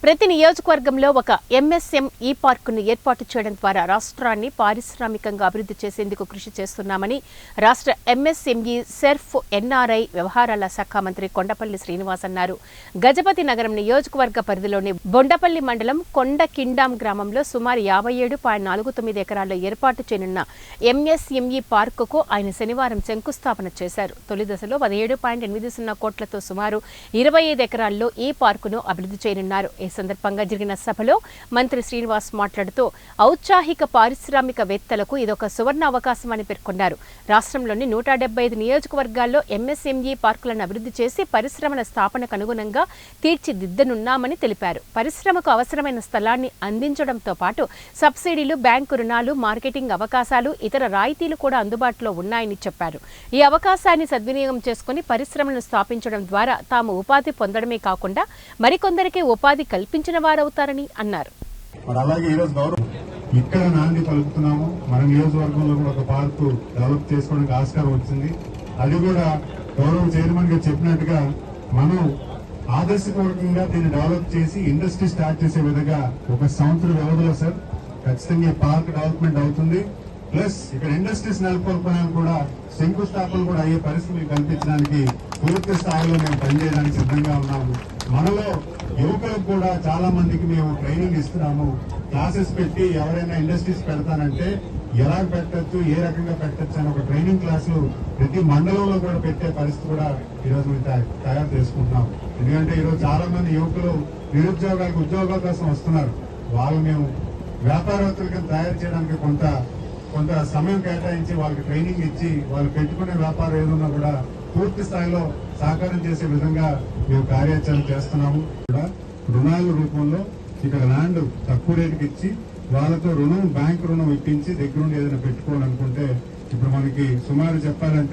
ప్రతి నియోజకవర్గంలో ఒక ఎంఎస్ఎంఈ పార్కును ఏర్పాటు చేయడం ద్వారా రాష్ట్రాన్ని పారిశ్రామికంగా అభివృద్ధి చేసేందుకు కృషి చేస్తున్నామని రాష్ట్ర ఎంఎస్ఎంఈ సెర్ఫ్ ఎన్ఆర్ఐ వ్యవహారాల శాఖ మంత్రి కొండపల్లి శ్రీనివాస్ అన్నారు. గజపతి నగరం నియోజకవర్గ పరిధిలోని బొండపల్లి మండలం కొండకిండాం గ్రామంలో సుమారు 57.49 ఎకరాల్లో ఏర్పాటు చేయనున్న ఎంఎస్ఎంఈ పార్కుకు ఆయన శనివారం శంకుస్థాపన చేశారు. తొలి దశలో 17.80 కోట్లతో సుమారు 25 ఎకరాల్లో ఈ పార్కును అభివృద్ధి చేయనున్నారు. ఈ సందర్భంగా జరిగిన సభలో మంత్రి శ్రీనివాస్ మాట్లాడుతూ ఔత్సాహిక పారిశ్రామికవేత్తలకు ఇదొక సువర్ణ అవకాశమని పేర్కొన్నారు. రాష్ట్రంలోని 175 నియోజకవర్గాల్లో ఎంఎస్ఎంఈ పార్కులను అభివృద్ధి చేసి పరిశ్రమల స్థాపనకు అనుగుణంగా తీర్చిదిద్దనున్నామని తెలిపారు. పరిశ్రమకు అవసరమైన స్థలాన్ని అందించడంతో పాటు సబ్సిడీలు, బ్యాంకు రుణాలు, మార్కెటింగ్ అవకాశాలు, ఇతర రాయితీలు కూడా అందుబాటులో ఉన్నాయని చెప్పారు. ఈ అవకాశాన్ని సద్వినియోగం చేసుకుని పరిశ్రమలను స్థాపించడం ద్వారా తాము ఉపాధి పొందడమే కాకుండా మరికొందరికి ఉపాధి కల్పించిన వారవుతారని అన్నారు. ఇక్కడ నాంది పలుకుతున్నాము. మన నియోజకవర్గంలో కూడా ఒక పార్కు డెవలప్ చేసుకోవడానికి ఆస్కారం వచ్చింది. అది కూడా గౌరవ చైర్మన్ గారు చెప్పినట్టుగా మనం ఆదర్శపూర్వకంగా దీన్ని డెవలప్ చేసి ఇండస్ట్రీ స్టార్ట్ చేసే విధంగా 1 సంవత్సరం వ్యవధిలో సార్ ఖచ్చితంగా పార్క్ డెవలప్మెంట్ అవుతుంది. ప్లస్ ఇక్కడ ఇండస్ట్రీస్ నెలకొల్పడానికి కూడా శంకుస్థాపనలు కూడా అయ్యే పరిస్థితులు కల్పించడానికి పూర్తి స్థాయిలో మేము పనిచేయడానికి సిద్ధంగా ఉన్నాము. మనలో యువకులకు కూడా చాలా మందికి మేము ట్రైనింగ్ ఇస్తున్నాము. క్లాసెస్ పెట్టి ఎవరైనా ఇండస్ట్రీస్ పెడతానంటే ఎలా పెట్టచ్చు, ఏ రకంగా పెట్టచ్చు అని ఒక ట్రైనింగ్ క్లాసులు ప్రతి మండలంలో కూడా పెట్టే పరిస్థితి కూడా ఈరోజు మేము తయారు చేసుకుంటున్నాం. ఎందుకంటే ఈరోజు చాలా మంది యువకులు నిరుద్యోగాలకు ఉద్యోగాల కోసం వస్తున్నారు. వాళ్ళు మేము వ్యాపారవేత్తలుగా తయారు చేయడానికి కొంత సమయం కేటాయించి వాళ్ళకి ట్రైనింగ్ ఇచ్చి వాళ్ళు పెట్టుకునే వ్యాపారం ఏదన్నా కూడా పూర్తి స్థాయిలో సహకారం చేసే విధంగా మేము కార్యాచరణ చేస్తున్నాము. కూడా రుణాల రూపంలో ఇక్కడ ల్యాండ్ తక్కువ రేటుకి ఇచ్చి వాళ్ళతో బ్యాంకు రుణం ఇప్పించి దగ్గరుండి ఏదైనా పెట్టుకోవాలనుకుంటే ఇప్పుడు మనకి సుమారు చెప్పాలంటే